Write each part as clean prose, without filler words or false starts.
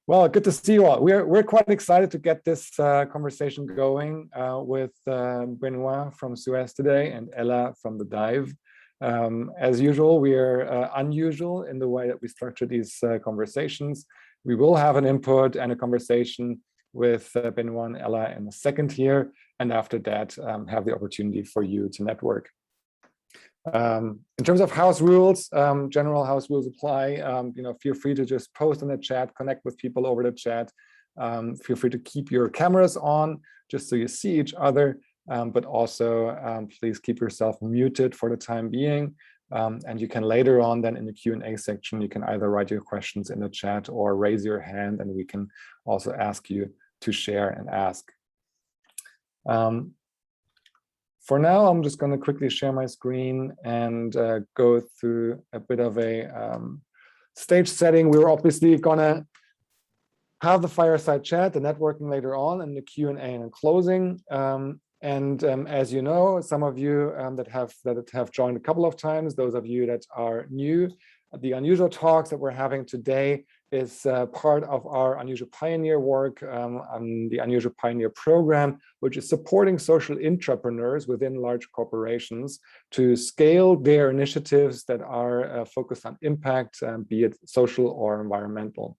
Well, good to see you all. We're quite excited to get this conversation going with Benoit from SUEZ today and Ella from the Dive. As usual, we are unusual in the way that we structure these conversations. We will have an input and a conversation with Benoit and Ella in the second here, and after that, have the opportunity for you to network. In terms of house rules, general house rules apply. Feel free to just post in the chat, connect with people over the chat. Feel free to keep your cameras on just so you see each other, but also please keep yourself muted for the time being. And you can later on then in the Q&A section, you can either write your questions in the chat or raise your hand, and we can also ask you to share and ask. For now, I'm just going to quickly share my screen and go through a bit of a stage setting. We're obviously going to have the fireside chat, the networking later on, and the Q&A and closing. As you know, some of you that have joined a couple of times, those of you that are new, the unusual talks that we're having today is part of our Unusual Pioneer work on the Unusual Pioneer program, which is supporting social intrapreneurs within large corporations to scale their initiatives that are focused on impact, be it social or environmental.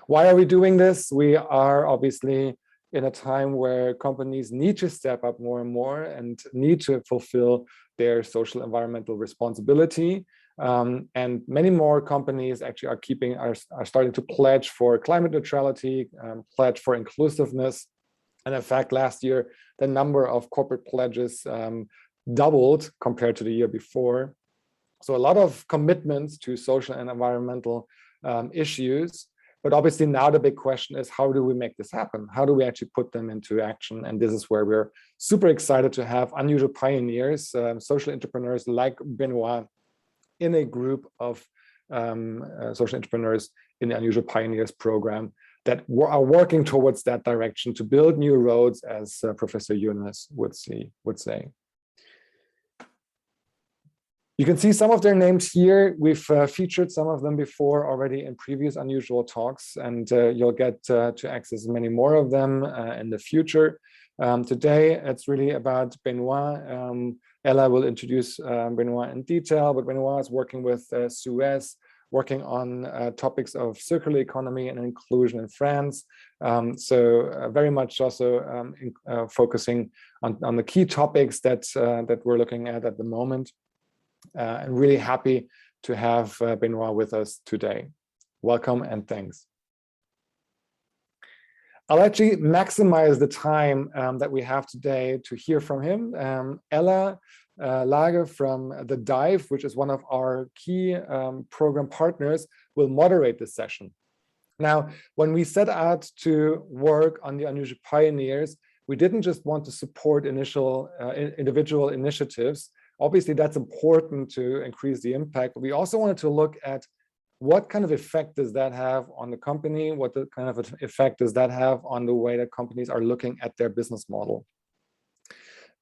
Why are we doing this? We are obviously in a time where companies need to step up more and more and need to fulfill their social environmental responsibility. And many more companies actually are starting to pledge for climate neutrality, pledge for inclusiveness. And in fact, last year, the number of corporate pledges doubled compared to the year before. So a lot of commitments to social and environmental issues. But obviously now the big question is, how do we make this happen? How do we actually put them into action? And this is where we're super excited to have unusual pioneers, social entrepreneurs like Benoit, in a group of social entrepreneurs in the Unusual Pioneers program that are working towards that direction to build new roads, as Professor Yunus would say. You can see some of their names here. We've featured some of them before already in previous unusual talks, and you'll get to access many more of them in the future. Today, it's really about Benoit. Ella will introduce Benoit in detail, but Benoit is working with SUEZ, working on topics of circular economy and inclusion in France. So very much also focusing on the key topics that we're looking at the moment. And really happy to have Benoit with us today. Welcome and thanks. I'll actually maximize the time that we have today to hear from him. Ella Lage from the Dive, which is one of our key program partners, will moderate this session. Now, when we set out to work on the Unusual Pioneers, we didn't just want to support individual initiatives. Obviously, that's important to increase the impact, but we also wanted to look at what kind of effect does that have on the company? What kind of effect does that have on the way that companies are looking at their business model?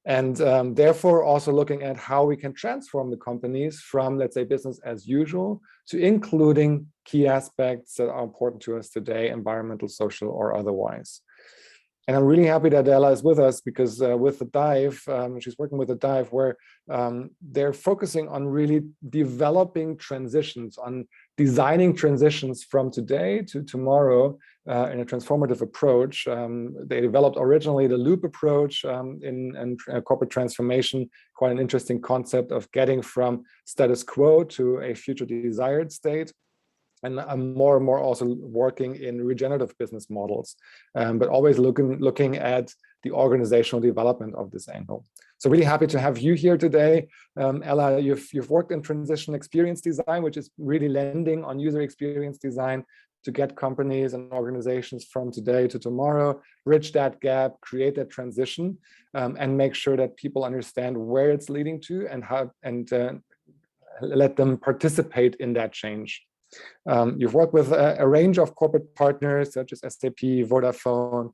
And therefore, also looking at how we can transform the companies from, let's say, business as usual to including key aspects that are important to us today, environmental, social, or otherwise. And I'm really happy that Ella is with us because with the Dive, she's working with the Dive where they're focusing on really developing transitions, on designing transitions from today to tomorrow in a transformative approach. They developed originally the loop approach in corporate transformation, quite an interesting concept of getting from status quo to a future desired state. And I'm more and more also working in regenerative business models, but always looking at the organizational development of this angle. So really happy to have you here today. Ella, you've worked in transition experience design, which is really lending on user experience design to get companies and organizations from today to tomorrow, bridge that gap, create that transition, and make sure that people understand where it's leading to and how, and let them participate in that change. You've worked with a range of corporate partners such as SAP, Vodafone,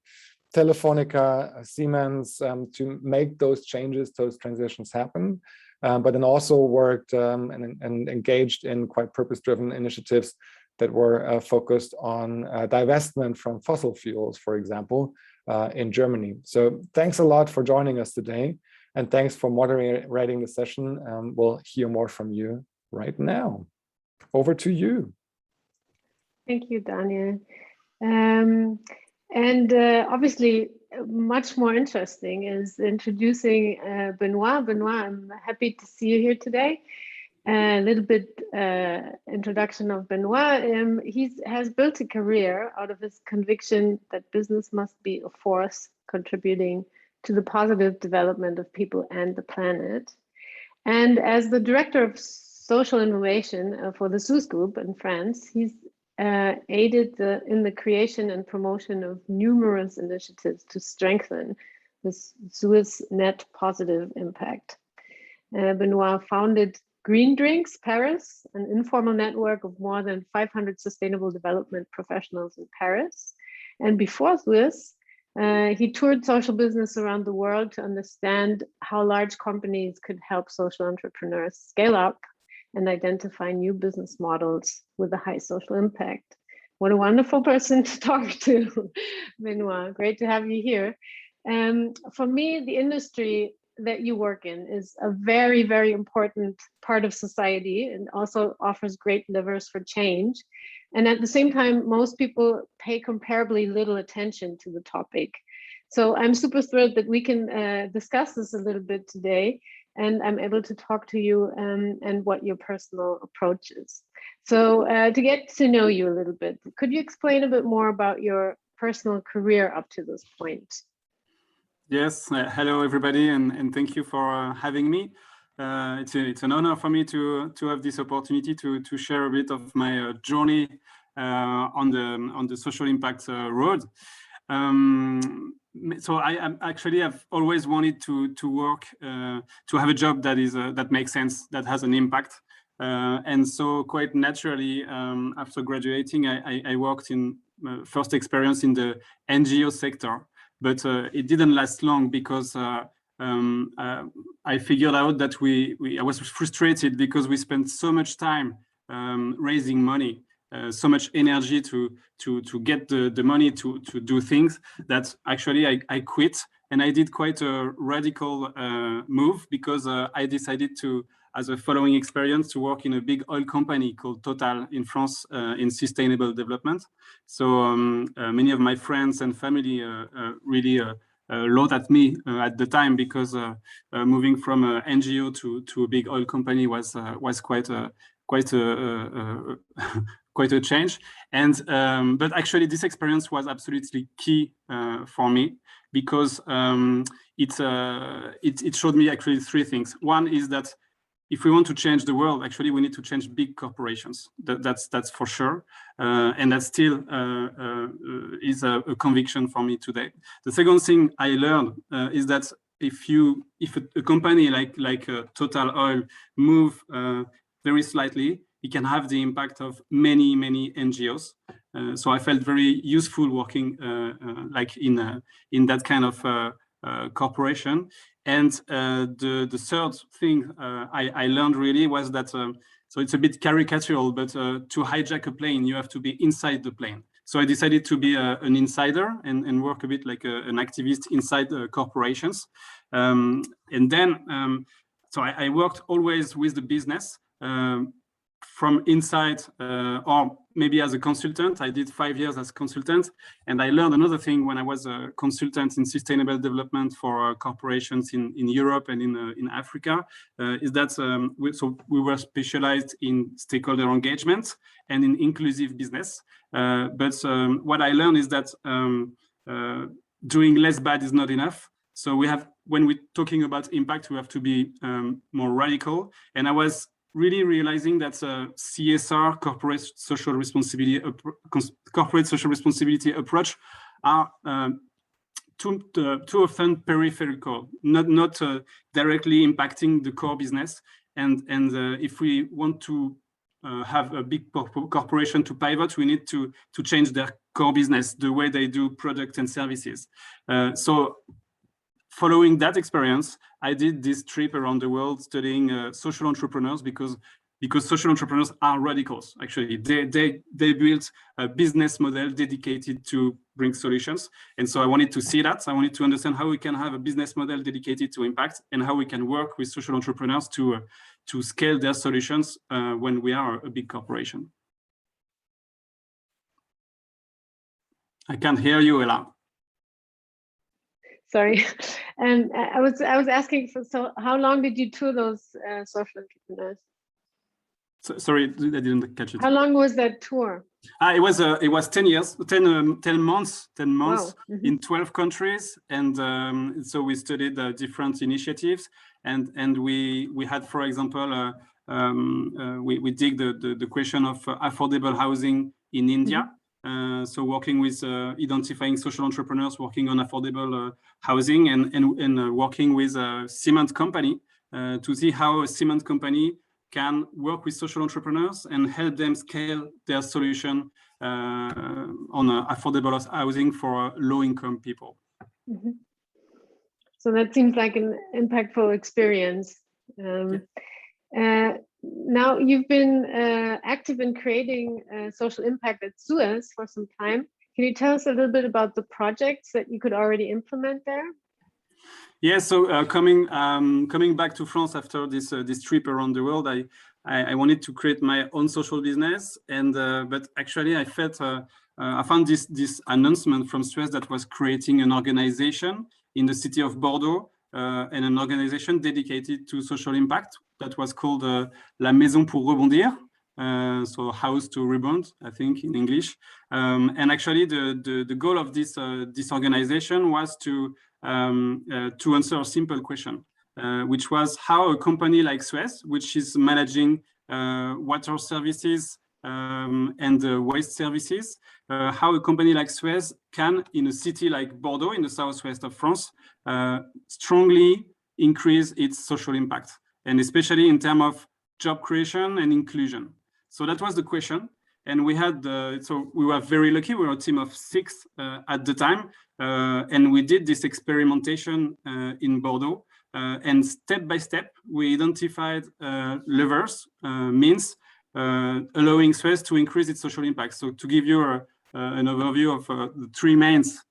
Telefonica, Siemens to make those changes, those transitions happen, but then also worked and engaged in quite purpose-driven initiatives that were focused on divestment from fossil fuels, for example, in Germany. So thanks a lot for joining us today, and thanks for moderating the session. We'll hear more from you right now. Over to you. Thank you, Daniel. Obviously, much more interesting is introducing Benoit. Benoit, I'm happy to see you here today. A little bit introduction of Benoit. He has built a career out of his conviction that business must be a force contributing to the positive development of people and the planet. And as the director of social innovation for the SUEZ group in France, he's aided in the creation and promotion of numerous initiatives to strengthen this SUEZ net positive impact. Benoit founded Green Drinks Paris, an informal network of more than 500 sustainable development professionals in Paris. And before SUEZ, he toured social business around the world to understand how large companies could help social entrepreneurs scale up and identify new business models with a high social impact. What a wonderful person to talk to, Benoit. Great to have you here. For me, the industry that you work in is a very, very important part of society and also offers great levers for change. And at the same time, most people pay comparably little attention to the topic. So I'm super thrilled that we can discuss this a little bit today, and I'm able to talk to you and what your personal approach is. So to get to know you a little bit, could you explain a bit more about your personal career up to this point? Yes, hello everybody, and thank you for having me. It's an honor for me to have this opportunity to share a bit of my journey on the social impact road. So I've always wanted to work to have a job that makes sense, that has an impact, and so quite naturally after graduating I worked in first experience in the NGO sector, but it didn't last long because I figured out that I was frustrated because we spent so much time raising money, so much energy to get the money to do things that actually I quit. And I did quite a radical move because I decided to, as a following experience, to work in a big oil company called Total in France in sustainable development. So many of my friends and family really laughed at me at the time because moving from an NGO to a big oil company was quite a change. And but actually this experience was absolutely key for me because it showed me actually three things. One is that if we want to change the world, actually we need to change big corporations. That's for sure, and that still is a conviction for me today. The second thing I learned is that if a company like Total Oil move very slightly, it can have the impact of many NGOs. So I felt very useful working like in that kind of corporation. And the third thing I learned really was that, so it's a bit caricatural, but to hijack a plane, you have to be inside the plane. So I decided to be an insider and work a bit like an activist inside corporations. And then, so I worked always with the business from inside or maybe as a consultant. I did 5 years as a consultant, and I learned another thing when I was a consultant in sustainable development for corporations in Europe and in Africa, is that we were specialized in stakeholder engagement and in inclusive business. But what I learned is that doing less bad is not enough. So when we're talking about impact, we have to be more radical. And I was really realizing that CSR, corporate social responsibility approach are too often peripheral, not directly impacting the core business. And if we want to have a big corporation to pivot, we need to change their core business, the way they do products and services. So following that experience, I did this trip around the world studying social entrepreneurs because because social entrepreneurs are radicals. Actually, they built a business model dedicated to bring solutions. And so I wanted to see that. I wanted to understand how we can have a business model dedicated to impact and how we can work with social entrepreneurs to scale their solutions when we are a big corporation. I can't hear you, Ella. Sorry, and I was asking, so how long did you tour those social entrepreneurs? Sorry, I didn't catch it. How long was that tour? It was 10 years, 10 months Wow. in 12 countries, and so we studied different initiatives, and we had, for example, we dig the question of affordable housing in India. So working with identifying social entrepreneurs working on affordable housing, and working with a cement company to see how a cement company can work with social entrepreneurs and help them scale their solution on affordable housing for low-income people. So that seems like an impactful experience. Now you've been active in creating social impact at SUEZ for some time. Can you tell us a little bit about the projects that you could already implement there? Yeah, so coming back to France after this trip around the world, I wanted to create my own social business, and but actually I felt I found this announcement from SUEZ that was creating an organization in the city of Bordeaux, and an organization dedicated to social impact that was called La Maison pour Rebondir, so house to rebound, I think in English. And actually the goal of this organization was to answer a simple question, which was how a company like SUEZ, which is managing water services and waste services, how a company like SUEZ can, in a city like Bordeaux, in the southwest of France, strongly increase its social impact, and especially in terms of job creation and inclusion. So that was the question. And we had, so we were very lucky, we were a team of 6 at the time, and we did this experimentation in Bordeaux, and step by step, we identified levers, means, allowing SUEZ to increase its social impact. So to give you an overview of the 3 mains,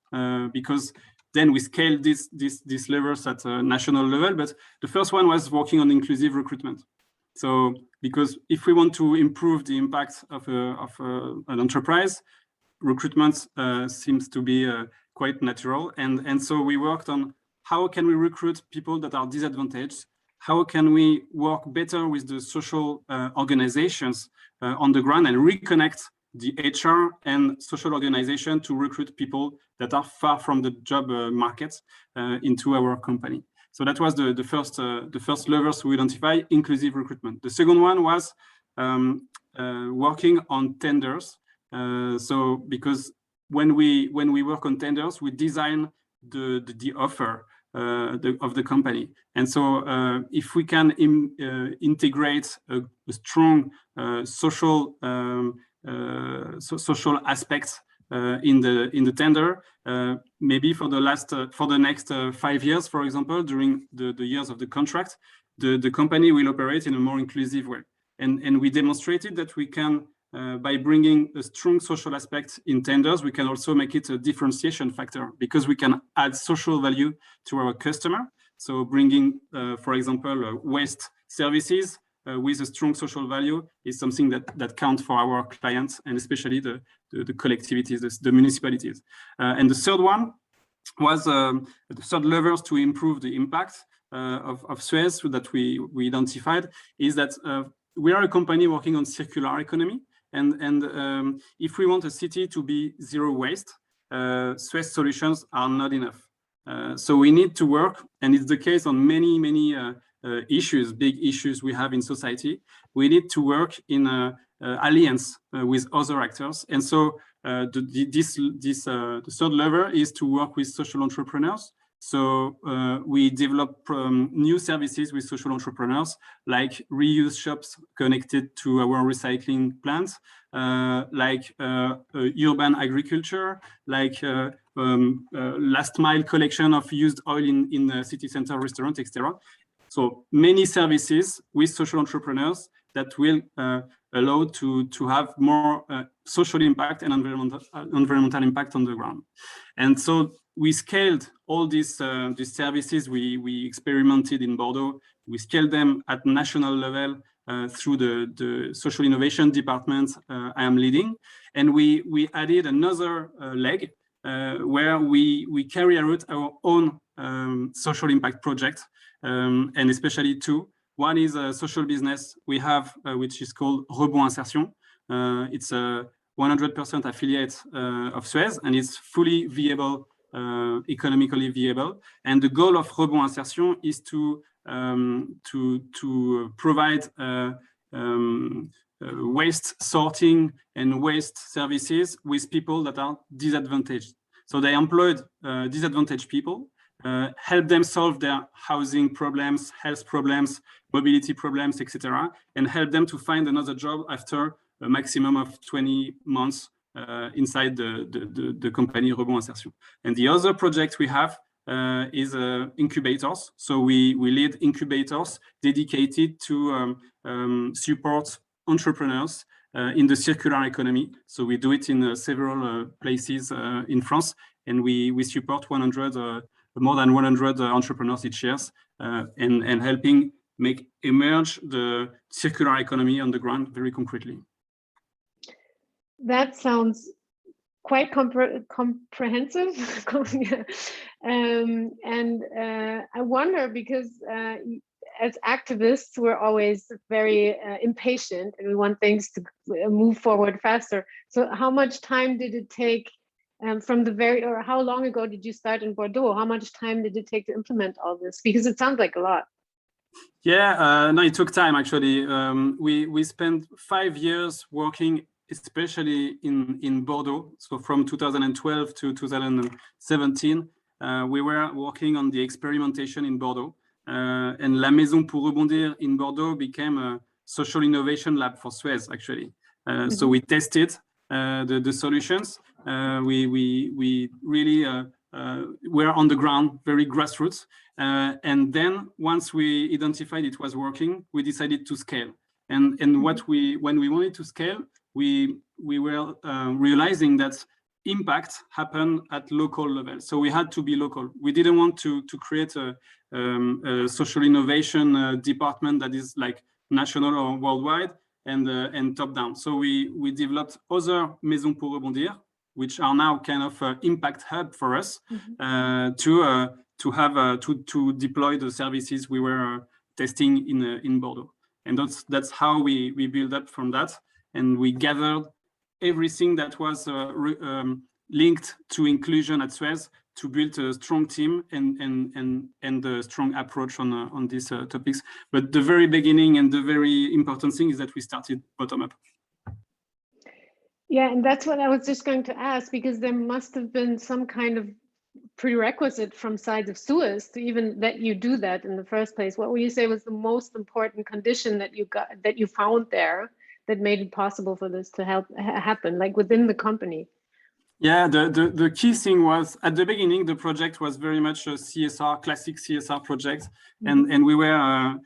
because then we scaled these levers at a national level, but the first one was working on inclusive recruitment. So because if we want to improve the impact of an enterprise, recruitment seems to be quite natural. And so we worked on how can we recruit people that are disadvantaged? How can we work better with the social organizations on the ground and reconnect the HR and social organization to recruit people that are far from the job market into our company? So that was the first levers we identify, inclusive recruitment. The second one was working on tenders. So because when we work on tenders, we design the offer of the company. And so if we can integrate a strong social aspects in the tender, maybe for the next 5 years, for example, during the years of the contract, the company will operate in a more inclusive way. And we demonstrated that we can, by bringing a strong social aspect in tenders, we can also make it a differentiation factor, because we can add social value to our customer. So bringing, for example, waste services with a strong social value is something that counts for our clients, and especially the collectivities, the municipalities. And the third one was the third levers to improve the impact of SUEZ that we identified is that we are a company working on circular economy. And if we want a city to be zero waste, SUEZ solutions are not enough. So we need to work, and it's the case on many issues, big issues we have in society. We need to work in alliance with other actors. And so the third lever is to work with social entrepreneurs. So we develop new services with social entrepreneurs, like reuse shops connected to our recycling plants, like urban agriculture, like last mile collection of used oil in city center restaurant, etc. So many services with social entrepreneurs that will allow to have more social impact and environmental impact on the ground. And so we scaled all these services we experimented in Bordeaux. We scaled them at national level through the social innovation department I am leading. And we added another leg where we carry out our own social impact project, and especially two. One is a social business we have, which is called Rebond Insertion. It's a 100% affiliate of SUEZ, and it's fully viable, economically viable. And the goal of Rebond Insertion is to provide waste sorting and waste services with people that are disadvantaged. So they employed disadvantaged people, help them solve their housing problems, health problems, mobility problems, etc., and help them to find another job after a maximum of 20 months inside the company Rebond Insertion. And the other project we have is incubators. So we lead incubators dedicated to support entrepreneurs in the circular economy. So we do it in several places in France, and we support more than 100 entrepreneurs each year, and helping make emerge the circular economy on the ground very concretely. That sounds quite comprehensive. And I wonder, because as activists, we're always very impatient and we want things to move forward faster. So how much time did it take from or how long ago did you start in Bordeaux? How much time did it take to implement all this? Because it sounds like a lot. Yeah, no, it took time actually. We spent 5 years working, especially in Bordeaux. So from 2012 to 2017, we were working on the experimentation in Bordeaux. And La Maison pour Rebondir in Bordeaux became a social innovation lab for SUEZ, actually. So we tested the solutions. We really were on the ground, very grassroots. And then once we identified it was working, we decided to scale. And when we wanted to scale, we were realizing that impact happened at local level. So we had to be local. We didn't want to create a social innovation department that is like national or worldwide and top down. So we developed other Maisons pour Rebondir, which are now kind of impact hub for us, to deploy the services we were testing in Bordeaux. And that's how we build up from that. And we gathered everything that was linked to inclusion at SUEZ to build a strong team and a strong approach on these topics. But the very beginning and the very important thing is that we started bottom up. Yeah, and that's what I was just going to ask, because there must have been some kind of prerequisite from side of SUEZ to even let you do that in the first place. What would you say was the most important condition that you found there that made it possible for this to happen, like within the company? Yeah, the key thing was at the beginning, the project was very much a CSR, classic CSR project. And we were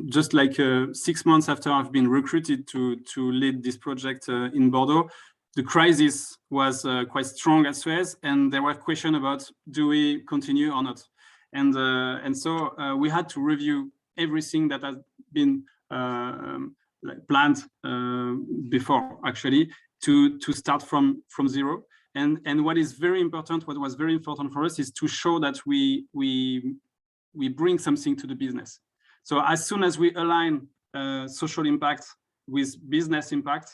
just like 6 months after I've been recruited to lead this project in Bordeaux. The crisis was quite strong at SUEZ, and there were questions about do we continue or not. And so we had to review everything that has been planned before, actually, to start from zero. And what was very important for us is to show that we bring something to the business. So as soon as we align social impact with business impact,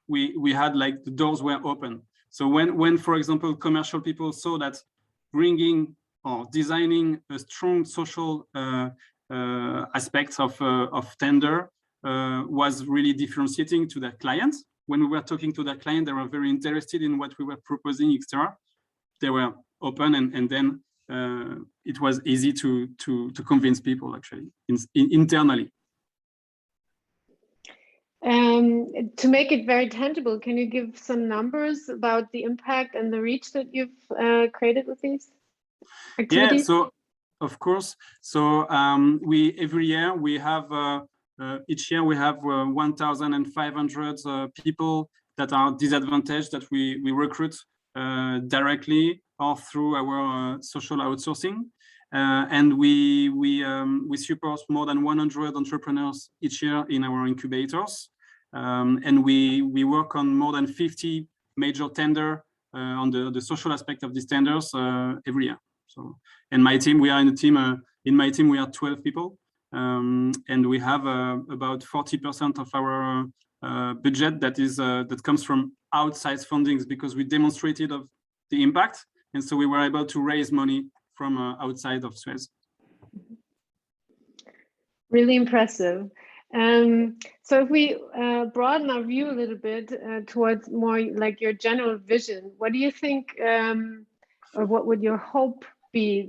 we had like the doors were open. So when for example commercial people saw that bringing or designing a strong social aspects of tender was really differentiating to their clients. When we were talking to their client, they were very interested in what we were proposing, etc. They were open, and then it was easy to convince people actually internally. To make it very tangible, can you give some numbers about the impact and the reach that you've created with these activities? Yeah, so of course. So every year we have each year we have 1,500 people that are disadvantaged that we recruit directly or through our social outsourcing. And we support more than 100 entrepreneurs each year in our incubators. And we work on more than 50 major tenders on the social aspect of these tenders every year. So, and my team, we are in a team, in my team, we are 12 people. And we have about 40% of our budget that comes from outside fundings, because we demonstrated of the impact. And so we were able to raise money from outside of SUEZ. Really impressive. So if we broaden our view a little bit towards more like your general vision, what do you think, or what would your hope be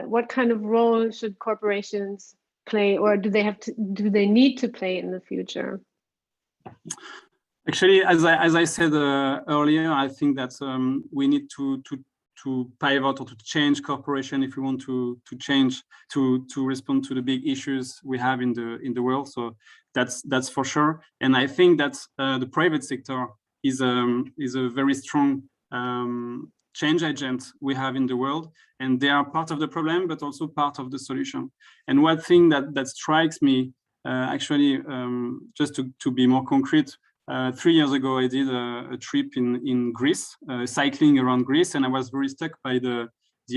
what kind of role should corporations play, or do they need to play in the future? Actually, as I said earlier, I think that we need to pivot or to change corporation if we want to change to respond to the big issues we have in the world. So that's for sure. And I think that the private sector is a very strong change agent we have in the world, and they are part of the problem, but also part of the solution. And one thing that strikes me, actually, just to be more concrete, 3 years ago, I did a trip in Greece, cycling around Greece, and I was very struck by the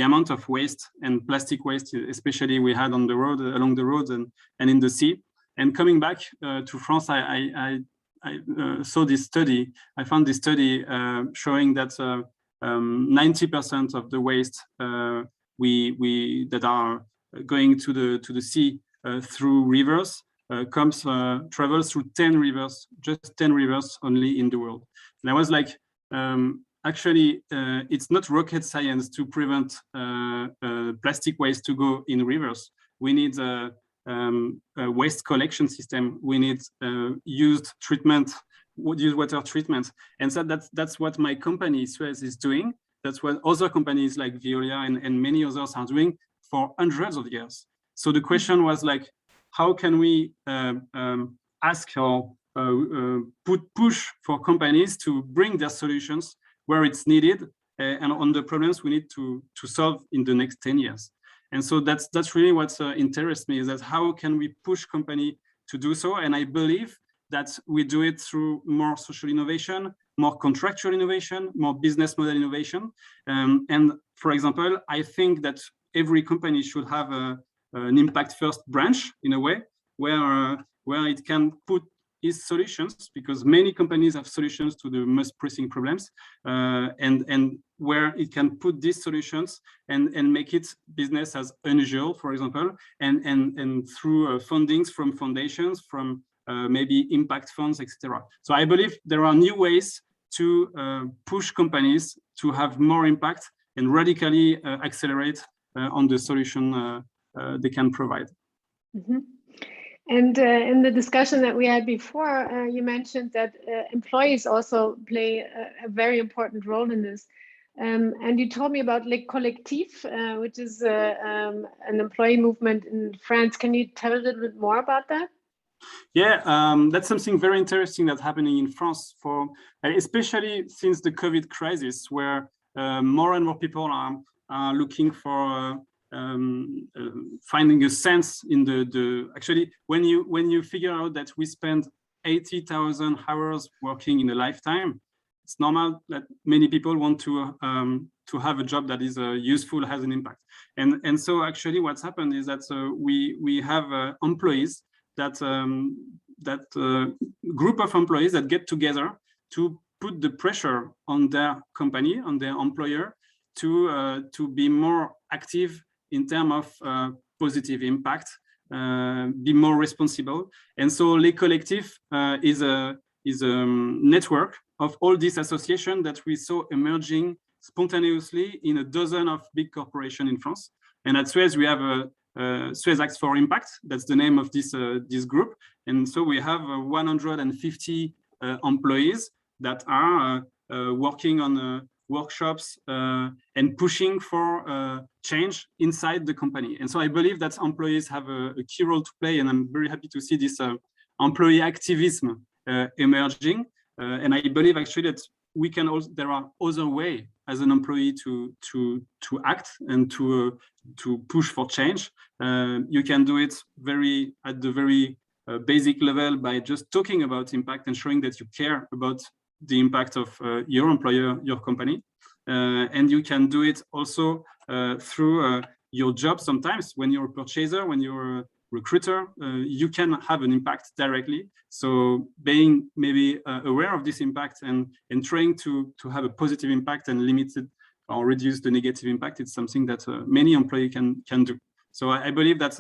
amount of waste and plastic waste, especially we had on the road, along the roads and in the sea. And coming back to France, I saw this study. I found this study showing that 90% of the waste that are going to the sea through rivers travels through 10 rivers, just 10 rivers only in the world. And I was like, actually, it's not rocket science to prevent plastic waste to go in rivers. We need a waste collection system. We need used water treatment. And so that's what my company, SUEZ, is doing. That's what other companies like Veolia and many others are doing for hundreds of years. So the question was like, how can we ask or push for companies to bring their solutions where it's needed and on the problems we need to solve in the next 10 years. And so that's really what interests me, is that how can we push company to do so? And I believe that we do it through more social innovation, more contractual innovation, more business model innovation. And for example, I think that every company should have an impact first branch in a way where it can put its solutions, because many companies have solutions to the most pressing problems, and where it can put these solutions and make it business as unusual, for example, and through fundings from foundations, from maybe impact funds, etc. So I believe there are new ways to push companies to have more impact and radically accelerate on the solution they can provide. Mm-hmm. And in the discussion that we had before, you mentioned that employees also play a very important role in this. And you told me about Le Collectif, which is an employee movement in France. Can you tell a little bit more about that? Yeah, that's something very interesting that's happening in France, especially since the COVID crisis, where more and more people are looking for finding a sense in actually, when you figure out that we spend 80,000 hours working in a lifetime, it's normal that many people want to have a job that is useful, has an impact. And so actually what's happened is that we have employees that group of employees that get together to put the pressure on their company, on their employer, to be more active in terms of positive impact, be more responsible. And so Le Collectif is a network of all these associations that we saw emerging spontaneously in a dozen of big corporations in France. And at SUEZ, we have SUEZ Acts for Impact. That's the name of this group. And so we have 150 employees that are working on workshops, and pushing for change inside the company. And so I believe that employees have a key role to play, and I'm very happy to see this employee activism emerging. And I believe actually that we can also, there are other ways as an employee to act and to push for change. You can do it at the very basic level by just talking about impact and showing that you care about the impact of your employer, your company. And you can do it also through your job. Sometimes when you're a purchaser, when you're a recruiter, you can have an impact directly. So being maybe aware of this impact and trying to have a positive impact and limit it or reduce the negative impact, it's something that many employees can do. So I believe that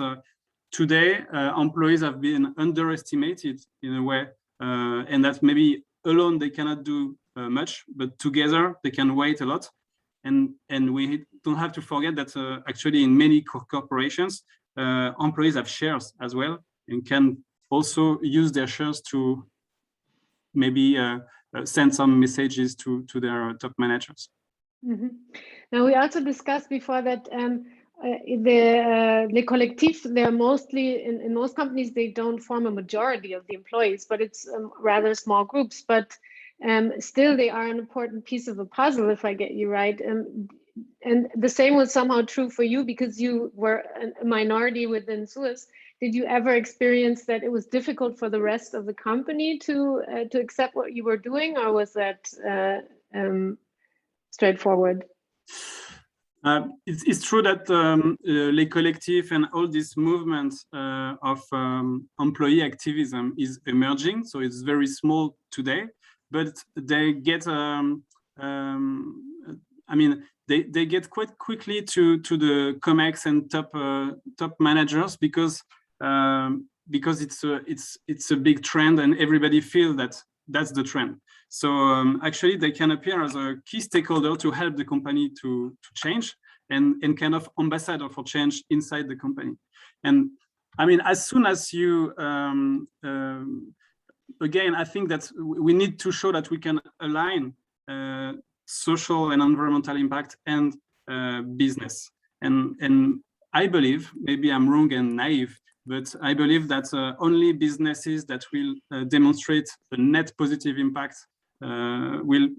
today employees have been underestimated in a way, and that maybe alone they cannot do much, but together they can weigh a lot. And we don't have to forget that actually in many corporations, employees have shares as well and can also use their shares to maybe send some messages to their top managers. Mm-hmm. Now, we also discussed before that the collectifs, they're mostly, in most companies, they don't form a majority of the employees, but it's rather small groups. But still, they are an important piece of the puzzle, if I get you right. And the same was somehow true for you because you were a minority within SUEZ. Did you ever experience that it was difficult for the rest of the company to accept what you were doing, or was that straightforward? It's true that Les Collectifs and all this movement of employee activism is emerging. So it's very small today, but they get, they get quite quickly to the COMEX and top managers because it's a big trend and everybody feels that that's the trend. So actually they can appear as a key stakeholder to help the company to change and kind of ambassador for change inside the company. And I mean, as soon as you, again, I think that we need to show that we can align social and environmental impact and business. And I believe, maybe I'm wrong and naive, but I believe that only businesses that will demonstrate a net positive impact will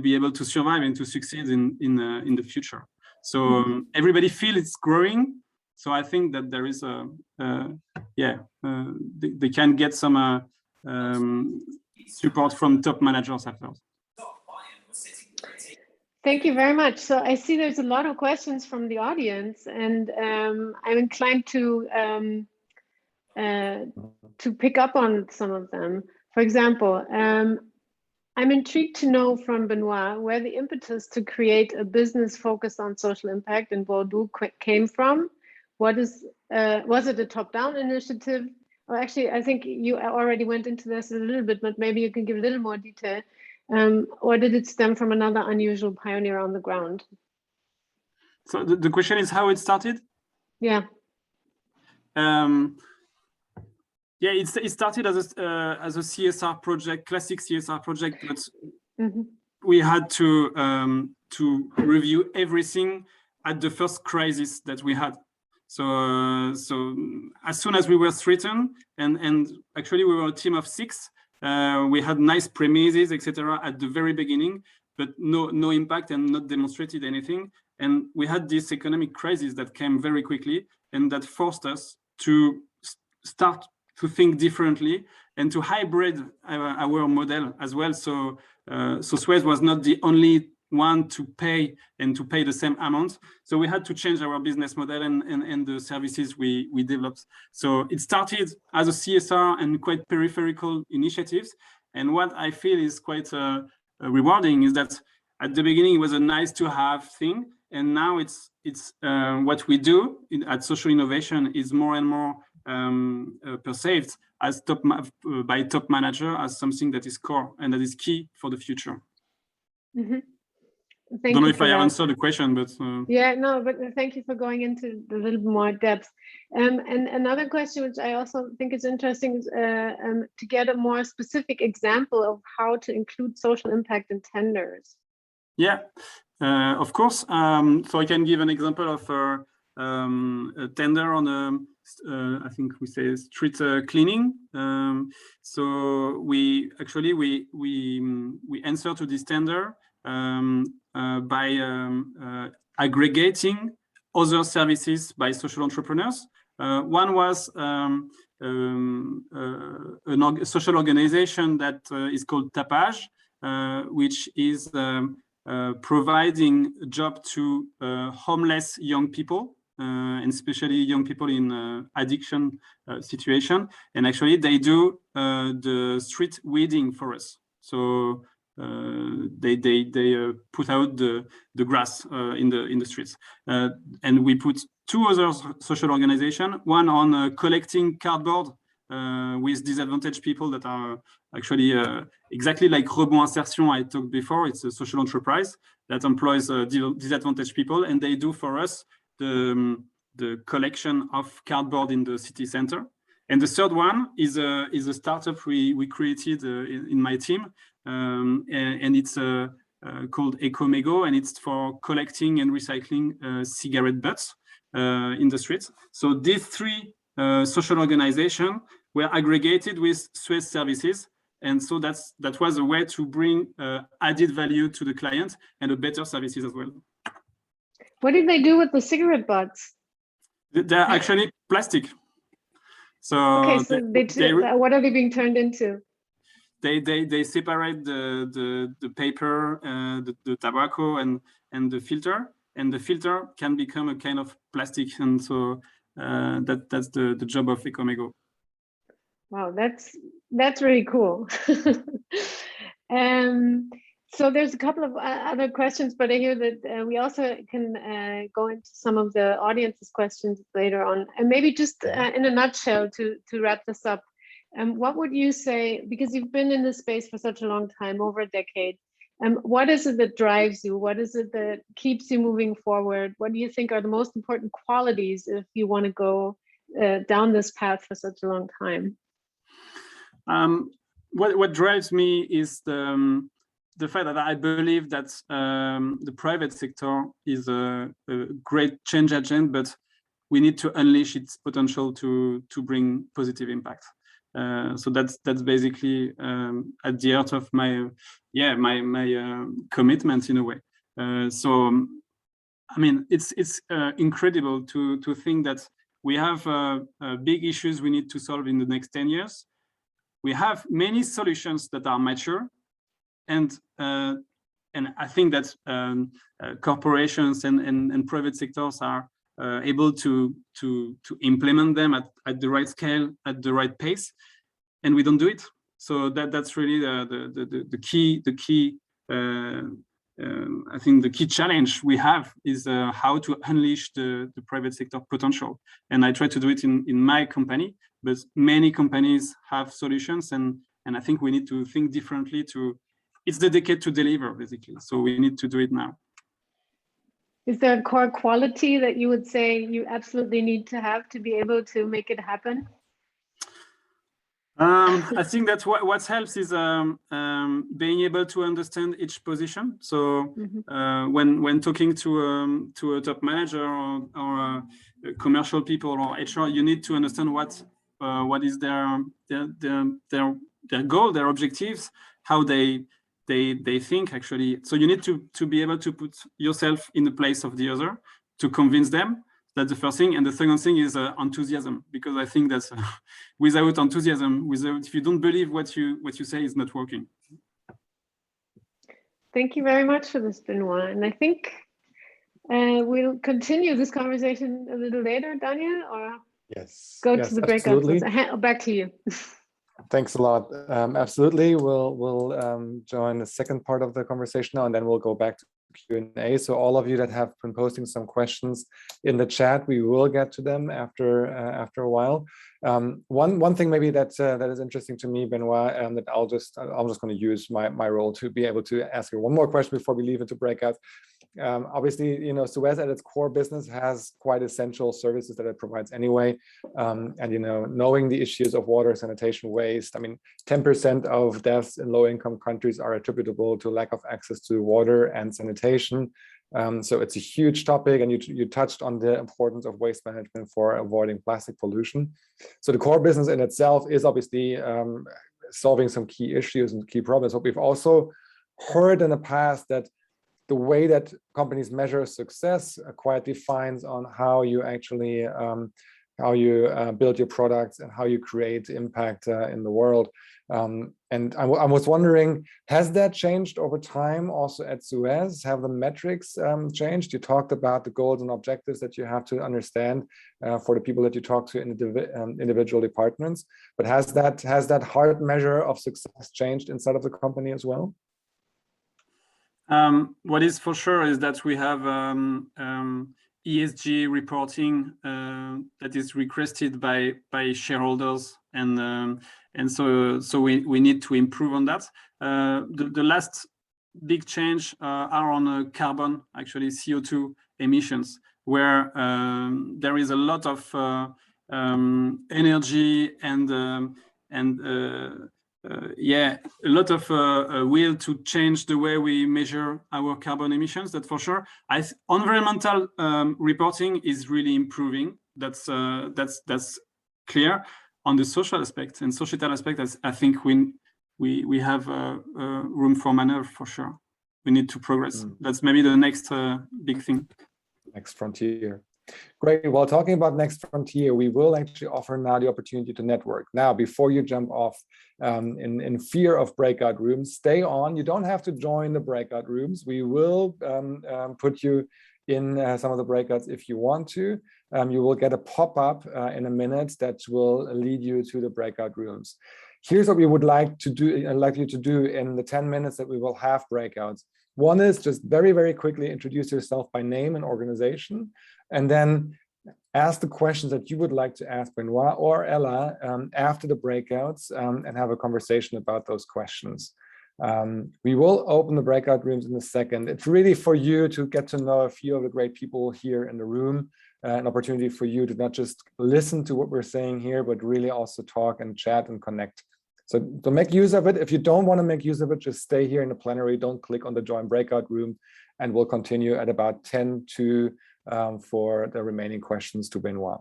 be able to survive and to succeed in the future. So everybody feels it's growing. So I think that there is they can get some support from top managers afterwards. Thank you very much. So I see there's a lot of questions from the audience, and I'm inclined to pick up on some of them. For example, I'm intrigued to know from Benoit where the impetus to create a business focused on social impact in Bordeaux came from. Was it a top-down initiative? Or actually, I think you already went into this a little bit, but maybe you can give a little more detail. Or did it stem from another unusual pioneer on the ground? So the question is how it started? Yeah. It started as a CSR project, classic CSR project, but we had to review everything at the first crisis that we had. So as soon as we were threatened, and actually we were a team of 6. We had nice premises, etc. at the very beginning, but no impact and not demonstrated anything. And we had this economic crisis that came very quickly and that forced us to start to think differently and to hybrid our model as well. So SUEZ was not the only one to pay the same amount. So we had to change our business model and the services we developed. So it started as a CSR and quite peripheral initiatives. And what I feel is quite rewarding is that at the beginning it was a nice to have thing. And now it's what we do at Social Innovation is more and more perceived as by top manager as something that is core and that is key for the future. I don't know if I have answered the question, but yeah, no, but thank you for going into a little more depth. And another question, which I also think is interesting, is to get a more specific example of how to include social impact in tenders. Yeah, of course. So I can give an example of a tender on I think we say street cleaning. So we actually we answer to this tender by aggregating other services by social entrepreneurs. One was a social organization that is called Tapage, which is providing a job to homeless young people, and especially young people in addiction situation. And actually, they do the street weeding for us. So they put out the grass in the streets, and we put two other social organizations. One on collecting cardboard with disadvantaged people that are actually exactly like Rebond Insertion I talked before. It's a social enterprise that employs disadvantaged people, and they do for us the collection of cardboard in the city center. And the third one is a startup we created in my team, and it's called Ecomego, and it's for collecting and recycling cigarette butts in the streets. So these three social organizations were aggregated with SUEZ services. And so that was a way to bring added value to the client and a better services as well. What did they do with the cigarette butts? They're actually plastic. So, okay, so what are they being turned into? They separate the paper, the tobacco, and the filter, and the filter can become a kind of plastic, and so that's the job of Ecomego. Wow, that's really cool. So there's a couple of other questions, but I hear that we also can go into some of the audience's questions later on. And maybe just in a nutshell to wrap this up, what would you say, because you've been in this space for such a long time, over a decade, what is it that drives you? What is it that keeps you moving forward? What do you think are the most important qualities if you want to go down this path for such a long time? What drives me is the fact that I believe that the private sector is a great change agent, but we need to unleash its potential to bring positive impact. So that's basically at the heart of my commitment in a way. So I mean, it's incredible to think that we have big issues we need to solve in the next 10 years. We have many solutions that are mature, and I think that corporations and private sectors are able to implement them at the right scale, at the right pace, and we don't do it. So that's really the key. I think the key challenge we have is how to unleash the private sector potential, and I try to do it in my company. But many companies have solutions, and I think we need to think differently. It's the decade to deliver, basically. So we need to do it now. Is there a core quality that you would say you absolutely need to have to be able to make it happen? I think that what helps is being able to understand each position. So when talking to a top manager or commercial people or HR, you need to understand what is their goal, their objectives, how they think actually. So you need to be able to put yourself in the place of the other to convince them. That's the first thing. And the second thing is enthusiasm, because I think that without enthusiasm, if you don't believe what you say is not working. Thank you very much for this, Benoit. And I think we'll continue this conversation a little later, Daniel, or go to the breakout. Back to you. Thanks a lot. Absolutely. We'll join the second part of the conversation now, and then we'll go back to Q&A. So all of you that have been posting some questions in the chat, we will get to them after a while. One thing maybe that is interesting to me, Benoit, that I'm just going to use my role to be able to ask you one more question before we leave into breakout. Obviously, you know, SUEZ at its core business has quite essential services that it provides anyway. And, you know, knowing the issues of water, sanitation, waste, I mean, 10% of deaths in low-income countries are attributable to lack of access to water and sanitation. So it's a huge topic, and you touched on the importance of waste management for avoiding plastic pollution. So the core business in itself is obviously solving some key issues and key problems. But we've also heard in the past that the way that companies measure success quite defines on how you actually build your products and how you create impact in the world. And I was wondering, has that changed over time also at SUEZ? Have the metrics changed? You talked about the goals and objectives that you have to understand for the people that you talk to in the individual departments, but has that hard measure of success changed inside of the company as well? What is for sure is that we have ESG reporting that is requested by shareholders, and so we need to improve on that. The last big change are on carbon, actually CO2 emissions, where there is a lot of energy and a lot of will to change the way we measure our carbon emissions. That's for sure. Environmental reporting is really improving. That's clear. On the social aspect and societal aspect, I think we have room for maneuver for sure. We need to progress. That's maybe the next big thing. Next frontier. Great. Well, talking about next frontier, we will actually offer now the opportunity to network. Now, before you jump off in fear of breakout rooms, stay on. You don't have to join the breakout rooms. We will put you in some of the breakouts if you want to. You will get a pop-up in a minute that will lead you to the breakout rooms. Here's what we would like to do. I'd like you to do in the 10 minutes that we will have breakouts. One is just very, very quickly introduce yourself by name and organization, and then ask the questions that you would like to ask Benoit or Ella after the breakouts, and have a conversation about those questions. We will open the breakout rooms in a second. It's really for you to get to know a few of the great people here in the room, an opportunity for you to not just listen to what we're saying here, but really also talk and chat and connect. So make use of it. If you don't want to make use of it, just stay here in the plenary. Don't click on the join breakout room, and we'll continue at about 10 to for the remaining questions to Benoit.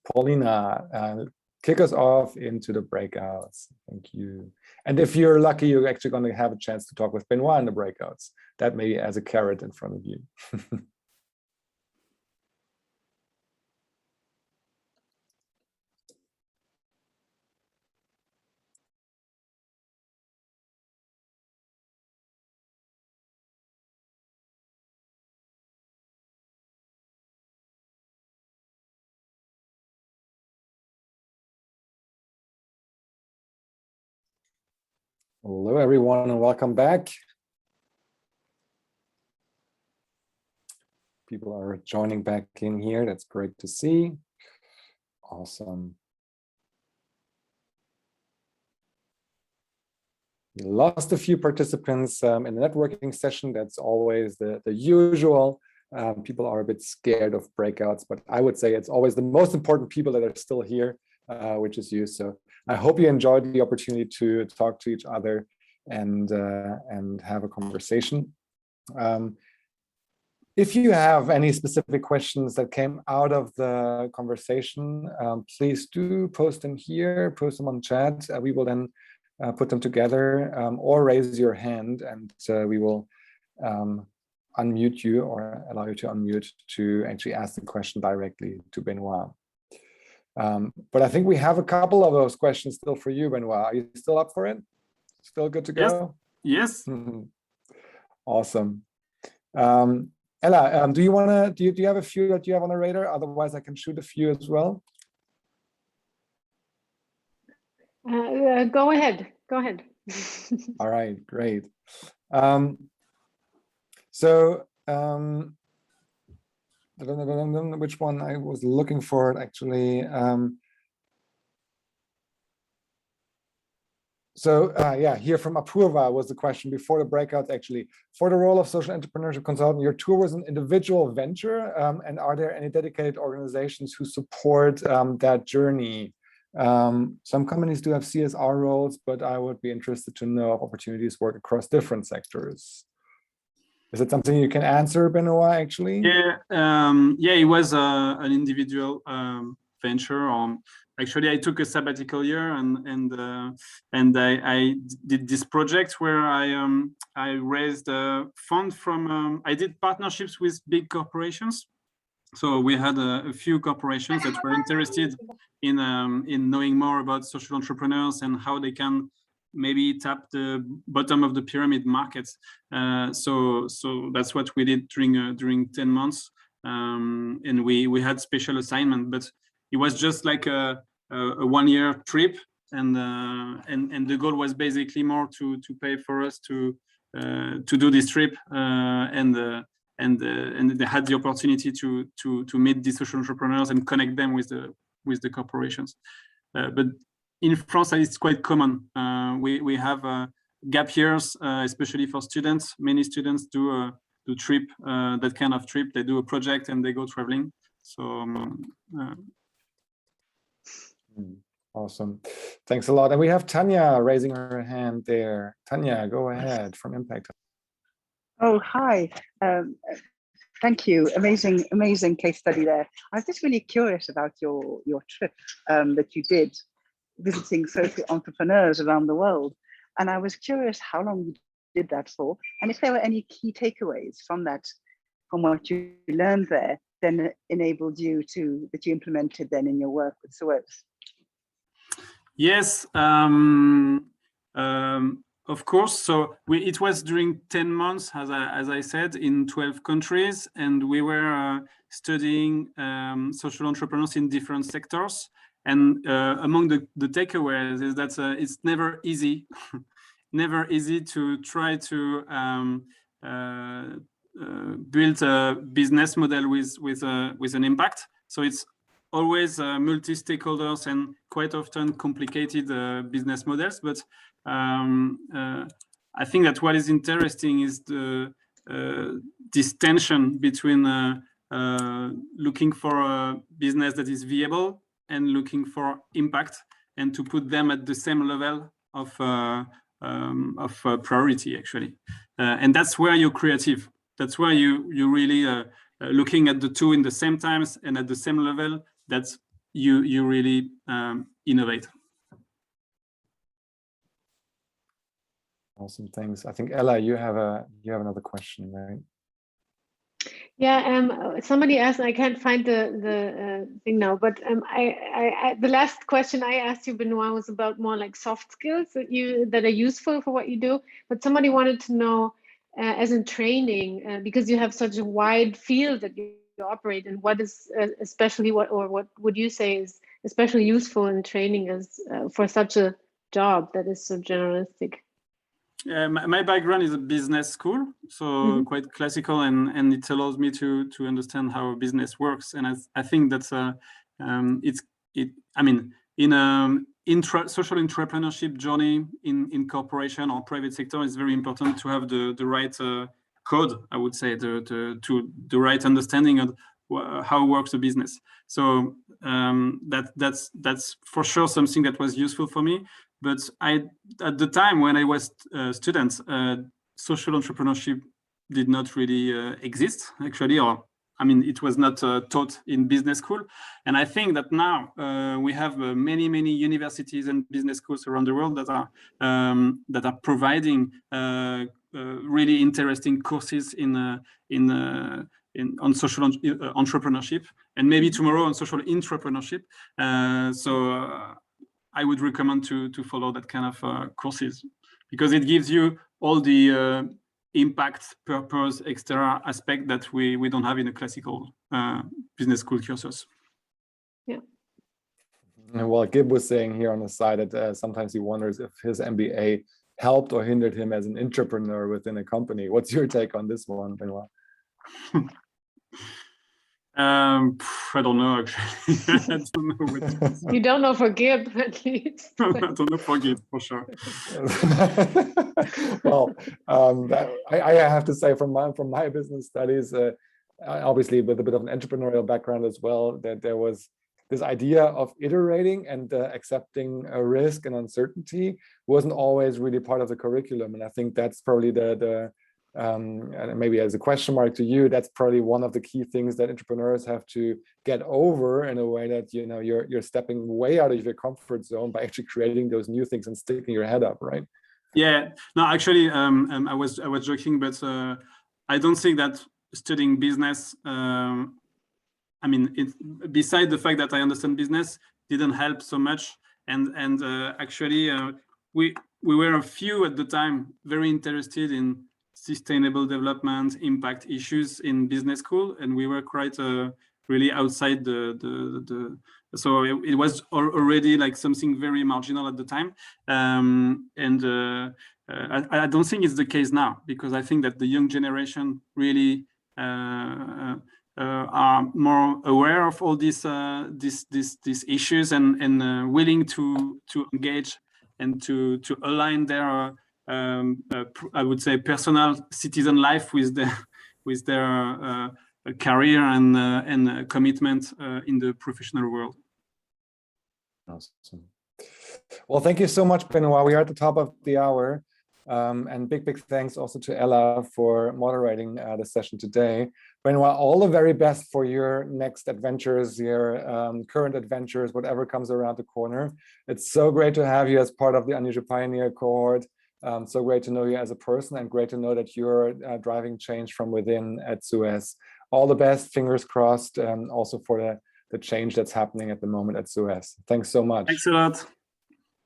Paulina, kick us off into the breakouts. Thank you. And if you're lucky, you're actually going to have a chance to talk with Benoit in the breakouts. That may be as a carrot in front of you. Hello, everyone, and welcome back. People are joining back in here. That's great to see. Awesome. We lost a few participants in the networking session. That's always the usual. People are a bit scared of breakouts, but I would say it's always the most important people that are still here, which is you. So I hope you enjoyed the opportunity to talk to each other and have a conversation. If you have any specific questions that came out of the conversation, please do post them here, post them on chat. We will then put them together, or raise your hand, and we will unmute you or allow you to unmute to actually ask the question directly to Benoit. But I think we have a couple of those questions still for you, Benoit. Are you still up for it? Still good to go? Yes. Awesome. Ella, do you have a few that you have on the radar? Otherwise, I can shoot a few as well. Go ahead. Go ahead. All right, great. Which one I was looking for actually. So yeah, here from Apurva was the question before the breakout, actually. For the role of social entrepreneurship consultant, your tour was an individual venture, and are there any dedicated organizations who support that journey? Some companies do have CSR roles, but I would be interested to know if opportunities work across different sectors. Is it something you can answer, Benoit, actually? Yeah, yeah, it was an individual venture. Actually, I took a sabbatical year and I did this project where I raised a fund from. I did partnerships with big corporations. So we had a few corporations that were interested in knowing more about social entrepreneurs and how they can maybe tap the bottom of the pyramid markets. So that's what we did during 10 months. And we had special assignment, but it was just like a 1-year trip. And the goal was basically more to pay for us to do this trip, and they had the opportunity to meet the social entrepreneurs and connect them with the corporations. But in France, it's quite common. We have gap years, especially for students. Many students do trip, that kind of trip. They do a project and they go traveling. So. Awesome. Thanks a lot. And we have Tanya raising her hand there. Tanya, go ahead from Impact. Oh, hi. Thank you. Amazing case study there. I was just really curious about your trip that you did visiting social entrepreneurs around the world. And I was curious how long you did that for, and if there were any key takeaways from what you learned there, then enabled you that you implemented then in your work with SUEZ. Yes, of course. So it was during 10 months, as I said, in 12 countries, and we were studying social entrepreneurs in different sectors. And among the takeaways is that it's never easy, never easy to try to build a business model with an impact. So it's always multi-stakeholders and quite often complicated business models. But I think that what is interesting is this tension between looking for a business that is viable and looking for impact, and to put them at the same level of priority, actually. And that's where you're creative. That's where you really looking at the two in the same times and at the same level. That's you really innovate. Awesome, thanks. I think Ella, you have another question, right? Yeah, somebody asked, I can't find the thing now, but the last question I asked you, Benoit, was about more like soft skills that are useful for what you do. But somebody wanted to know, as in training, because you have such a wide field that you operate in, what is especially what would you say is especially useful in training as for such a job that is so generalistic? My background is a business school, so quite classical, and it allows me to understand how a business works. And I think that's I mean, in social entrepreneurship journey in corporation or private sector, it's very important to have the right code, I would say, the right understanding of how works the business. So that's for sure something that was useful for me. But at the time when I was a student, social entrepreneurship did not really exist, actually, or I mean, it was not taught in business school. And I think that now we have many universities and business schools around the world that are providing really interesting courses on social entrepreneurship, and maybe tomorrow on social entrepreneurship. So I would recommend to follow that kind of courses, because it gives you all the impact, purpose, extra aspect that we don't have in a classical business school courses. Yeah. Well, Gib was saying here on the side that sometimes he wonders if his MBA helped or hindered him as an entrepreneur within a company. What's your take on this one, Benoit? I don't know, actually. I don't know what to say. You don't know for Gib, at least. I don't know for Gib, for sure. Well, I have to say from my business studies, obviously with a bit of an entrepreneurial background as well, that there was this idea of iterating and accepting a risk and uncertainty wasn't always really part of the curriculum. And I think that's probably and maybe as a question mark to you, that's probably one of the key things that entrepreneurs have to get over, in a way that, you know, you're stepping way out of your comfort zone by actually creating those new things and sticking your head up, right? Yeah, no, actually, I was joking, but I don't think that studying business, I mean, beside the fact that I understand business, didn't help so much. And actually, we were a few at the time very interested in sustainable development, impact issues in business school, and we were quite really outside so it was already like something very marginal at the time. I don't think it's the case now, because I think that the young generation really are more aware of all these issues and willing to engage and to align their I would say personal citizen life with their career and commitment in the professional world. Awesome. Well, thank you so much, Benoit. We are at the top of the hour. And big thanks also to Ella for moderating the session today. Benoit, all the very best for your next adventures, your current adventures, whatever comes around the corner. It's so great to have you as part of the Unusual Pioneer cohort. So great to know you as a person, and great to know that you're driving change from within at SUEZ. All the best, fingers crossed, also for the change that's happening at the moment at SUEZ. Thanks so much. Thanks a lot.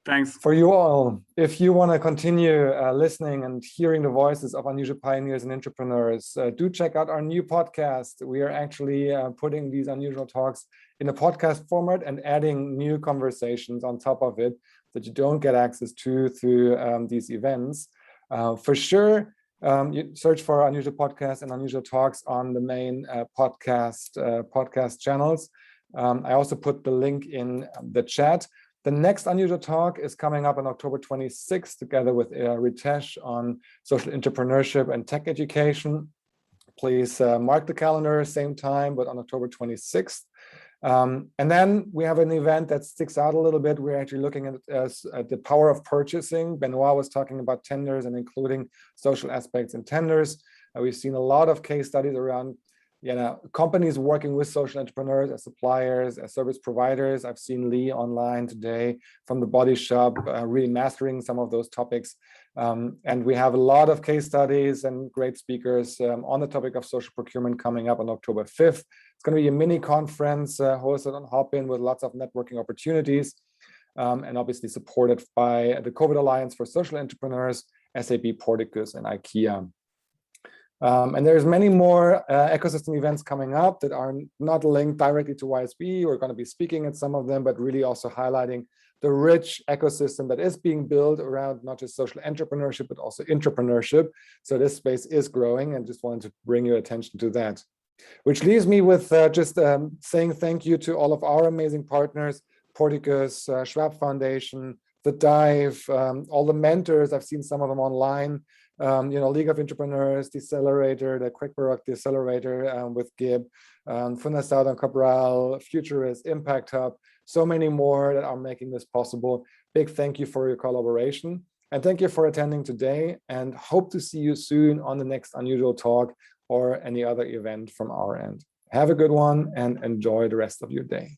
Thanks. For you all, if you want to continue listening and hearing the voices of unusual pioneers and entrepreneurs, do check out our new podcast. We are actually putting these unusual talks in a podcast format and adding new conversations on top of it that you don't get access to through these events. For sure, you search for Unusual Podcast and Unusual Talks on the main podcast channels. I also put the link in the chat. The next Unusual Talk is coming up on October 26th, together with Ritesh, on social entrepreneurship and tech education. Please mark the calendar, same time, but on October 26th. And then we have an event that sticks out a little bit. We're actually looking at the power of purchasing. Benoit was talking about tenders and including social aspects in tenders. We've seen a lot of case studies around companies working with social entrepreneurs as suppliers, as service providers. I've seen Lee online today from the Body Shop, really mastering some of those topics. And we have a lot of case studies and great speakers on the topic of social procurement coming up on October 5th. It's going to be a mini conference hosted on Hopin with lots of networking opportunities, and obviously supported by the COVID Alliance for Social Entrepreneurs, SAP Porticus, and IKEA. And there's many more ecosystem events coming up that are not linked directly to YSB. We're going to be speaking at some of them, but really also highlighting the rich ecosystem that is being built around not just social entrepreneurship, but also entrepreneurship. So this space is growing, and just wanted to bring your attention to that. Which leaves me with just saying thank you to all of our amazing partners, Porticus, Schwab Foundation, The Dive, all the mentors. I've seen some of them online. League of Entrepreneurs, Decelerator, the QuickBaroque Decelerator with Gib, Fundação and Cabral, Futurist, Impact Hub, so many more that are making this possible. Big thank you for your collaboration, and thank you for attending today, and hope to see you soon on the next Unusual Talk or any other event from our end. Have a good one and enjoy the rest of your day.